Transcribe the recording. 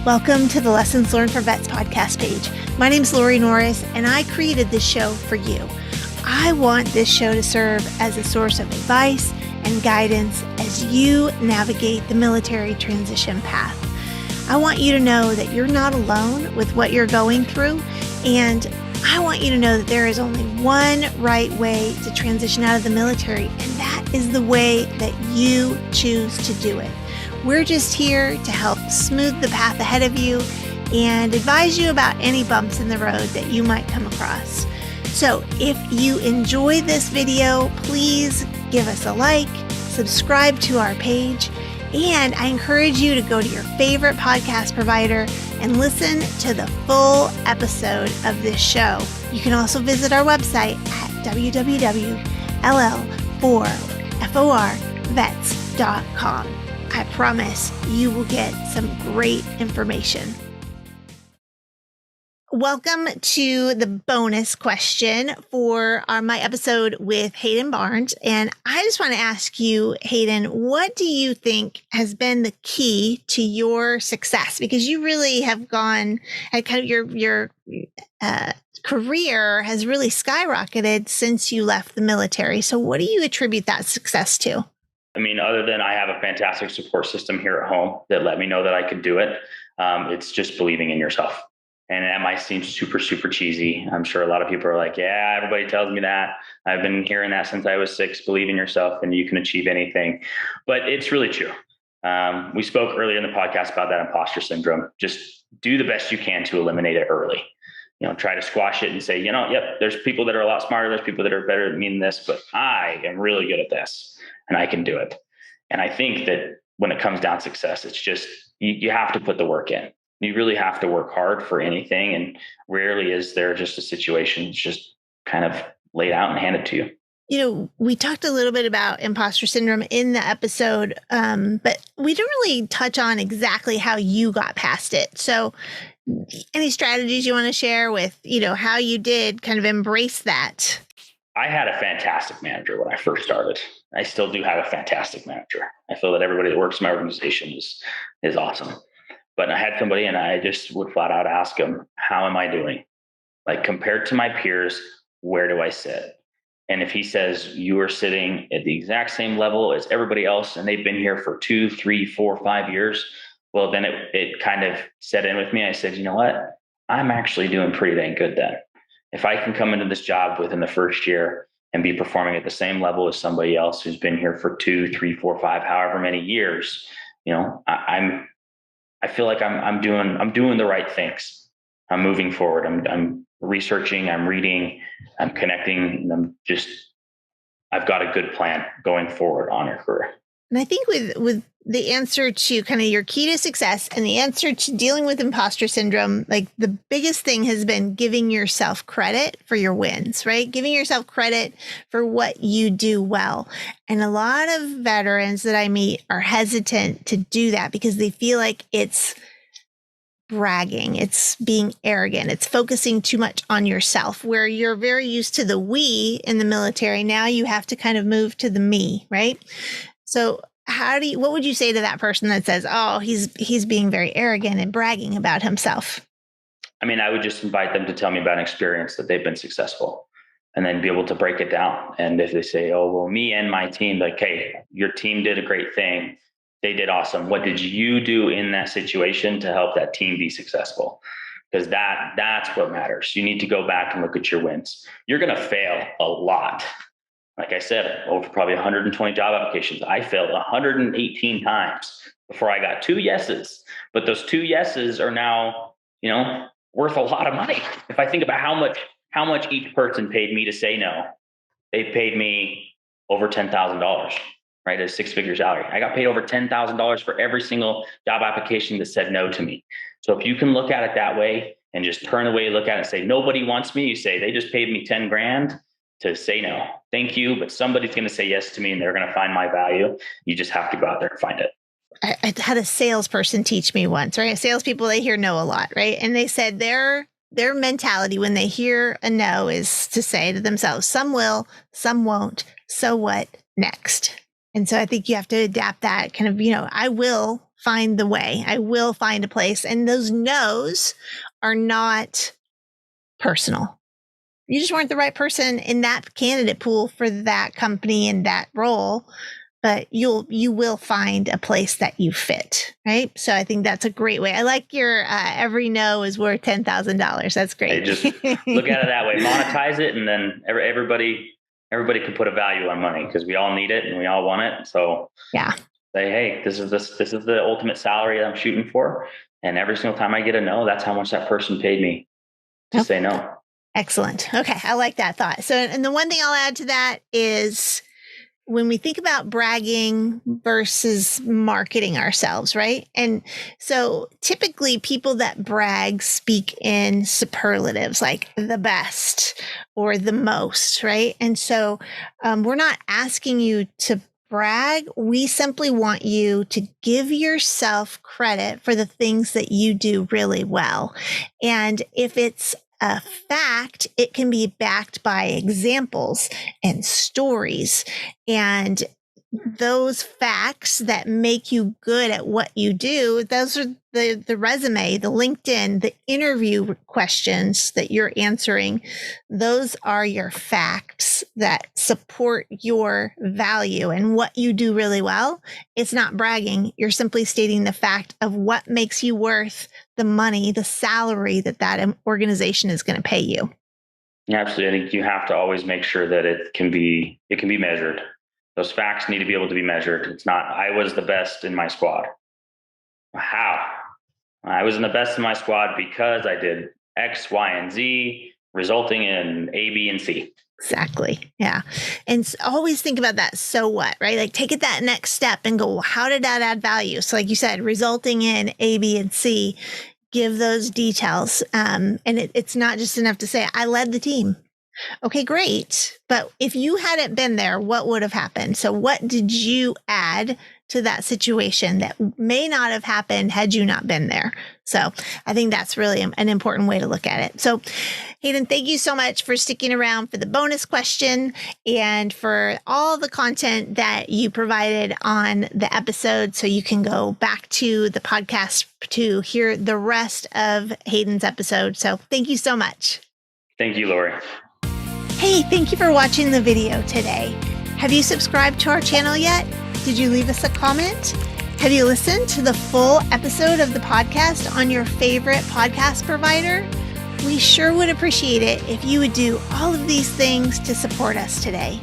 Welcome to the Lessons Learned for Vets podcast page. My name is Lori Norris, and I created this show for you. I want this show to serve as a source of advice and guidance as you navigate the military transition path. I want you to know that you're not alone with what you're going through, and I want you to know that there is only one right way to transition out of the military, and that is the way that you choose to do it. We're just here to help smooth the path ahead of you and advise you about any bumps in the road that you might come across. So if you enjoy this video, please give us a like, subscribe to our page, and I encourage you to go to your favorite podcast provider and listen to the full episode of this show. You can also visit our website at www.ll4forvets.com. I promise you will get some great information. Welcome to the bonus question for my episode with Hayden Barnes. And I just want to ask you, Hayden, what do you think has been the key to your success? Because you really have gone at kind of your career has really skyrocketed since you left the military. So what do you attribute that success to? I mean, other than I have a fantastic support system here at home that let me know that I could do it, it's just believing in yourself. And that might seem super, super cheesy. I'm sure a lot of people are like, yeah, everybody tells me that. I've been hearing that since I was 6, believe in yourself and you can achieve anything. But it's really true. We spoke earlier in the podcast about that imposter syndrome. Just do the best you can to eliminate it early. Try to squash it and say, yep, there's people that are a lot smarter. There's people that are better at me than this, but I am really good at this and I can do it. And I think that when it comes down to success, it's just, you have to put the work in. You really have to work hard for anything. And rarely is there just a situation that's just kind of laid out and handed to you. We talked a little bit about imposter syndrome in the episode, but we didn't really touch on exactly how you got past it. So any strategies you want to share with, how you did kind of embrace that? I had a fantastic manager when I first started. I still do have a fantastic manager. I feel that everybody that works in my organization is awesome. But I had somebody and I just would flat out ask them, how am I doing? Like compared to my peers, where do I sit? And if he says you are sitting at the exact same level as everybody else and they've been here for 2, 3, 4, 5 years, well, then it kind of set in with me. I said, you know what? I'm actually doing pretty dang good then. If I can come into this job within the first year and be performing at the same level as somebody else who's been here for 2, 3, 4, 5, however many years, I feel like I'm doing the right things. I'm moving forward. I'm researching, I'm reading, I'm connecting, and I've got a good plan going forward on your career. And I think with the answer to kind of your key to success and the answer to dealing with imposter syndrome, like the biggest thing has been giving yourself credit for your wins, right? Giving yourself credit for what you do well. And a lot of veterans that I meet are hesitant to do that because they feel like it's bragging, it's being arrogant, it's focusing too much on yourself, where you're very used to the we in the military. Now you have to kind of move to the me, right? So what would you say to that person that says, oh, he's being very arrogant and bragging about himself? I mean, I would just invite them to tell me about an experience that they've been successful and then be able to break it down. And if they say, oh, well, me and my team, like, hey, your team did a great thing. They did awesome. What did you do in that situation to help that team be successful? Because that's what matters. You need to go back and look at your wins. You're going to fail a lot. Like I said, over probably 120 job applications, I failed 118 times before I got 2 yeses. But those 2 yeses are now, worth a lot of money. If I think about how much each person paid me to say no, they paid me over $10,000, right? A 6-figure salary. I got paid over $10,000 for every single job application that said no to me. So if you can look at it that way and just turn the way you look at it and say, nobody wants me, you say, they just paid me 10 grand to say no. Thank you. But somebody's going to say yes to me and they're going to find my value. You just have to go out there and find it. I had a salesperson teach me once, right? Salespeople, they hear no a lot, right? And they said their mentality when they hear a no is to say to themselves, some will, some won't. So what next? And so I think you have to adapt that kind of, I will find the way. I will find a place. And those no's are not personal. You just weren't the right person in that candidate pool for that company and that role, but you will find a place that you fit, right? So I think that's a great way. I like your every no is worth $10,000. That's great. Hey, just look at it that way. Monetize it, and then everybody can put a value on money because we all need it and we all want it. So yeah, say, hey, this is the ultimate salary that I'm shooting for, and every single time I get a no, that's how much that person paid me to say no. Excellent. Okay, I like that thought. So, and the one thing I'll add to that is, when we think about bragging versus marketing ourselves, right? And so typically people that brag speak in superlatives like the best or the most, right? And so we're not asking you to brag. We simply want you to give yourself credit for the things that you do really well. And if it's a fact, it can be backed by examples and stories, and those facts that make you good at what you do. Those are the resume, the LinkedIn, the interview questions that you're answering. Those are your facts that support your value and what you do really well. It's not bragging. You're simply stating the fact of what makes you worth the money, the salary that organization is going to pay you. Yeah, absolutely. I think you have to always make sure that it can be measured. Those facts need to be able to be measured. It's not, I was the best in my squad. How? I was in the best in my squad because I did X, Y, and Z, resulting in A, B, and C. Exactly. Yeah. And always think about that. So what, right? Like take it that next step and go, well, how did that add value? So like you said, resulting in A, B, and C, give those details. And it's not just enough to say, I led the team. Okay, great. But if you hadn't been there, what would have happened? So what did you add to that situation that may not have happened had you not been there? So I think that's really an important way to look at it. So Hayden, thank you so much for sticking around for the bonus question and for all the content that you provided on the episode. So you can go back to the podcast to hear the rest of Hayden's episode. So thank you so much. Thank you, Lori. Hey, thank you for watching the video today. Have you subscribed to our channel yet? Did you leave us a comment? Have you listened to the full episode of the podcast on your favorite podcast provider? We sure would appreciate it if you would do all of these things to support us today.